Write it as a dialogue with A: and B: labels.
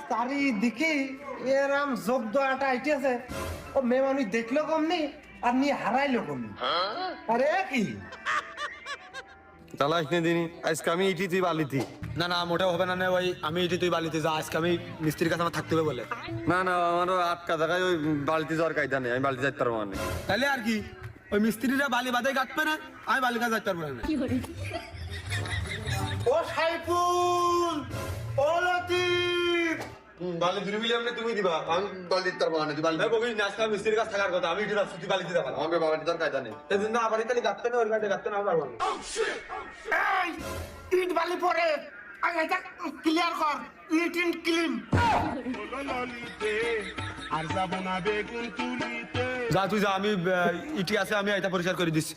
A: চারিদিকে এরম জব্দ আটা আইতেছে, ও মেয়ে মানুষ দেখলো কমনি আর নিয়ে হারাইলো কমনি। আরে কি
B: চালাস নে দিনই, আজকে আমি ইটি তুই বালিতি।
C: না না মোটেও হবে না নে ভাই, আমি এটি তুই বালিতে যা, আজকে আমি মিস্ত্রির কাছে আমার থাকতে হবে বলে।
B: না না, আমারও আটকা জায়গায় ওই বালতি যাওয়ার কায়দা নেই, আমি বালতি যাইতে পারবো না।
C: তাহলে আর কি, ওই মিস্ত্রিরা বালি বাদে কাটবে না, আমি বালি কাজ যাইতে পারবো না।
A: ও সাইফুল, ও লতিফ,
B: বালি দুই মিলে আপনি তুমি দিবা, আমি বালতি দিতে পারবো না। তুই বালতি
C: বকিস না, আজকে মিস্ত্রির কাছে থাকার কথা, আমি এটি রাস্তা তুই বালিতে যাবা।
B: আমাকে বালতি যাওয়ার কায়দা নেই।
C: সেদিন না আবার তাহলে গাঁততে না, ওর গাড়ি গাঁততে না পারবো না।
A: এই ইট বালি পরে আগে এটা ক্লিয়ার কর, ইট ইন ক্লিন।
D: আর যাব না বেগুন তুলিতে।
C: যা তুই যা, আমি ইটি আছে আমি এটা পরিষ্কার করে দিচ্ছি।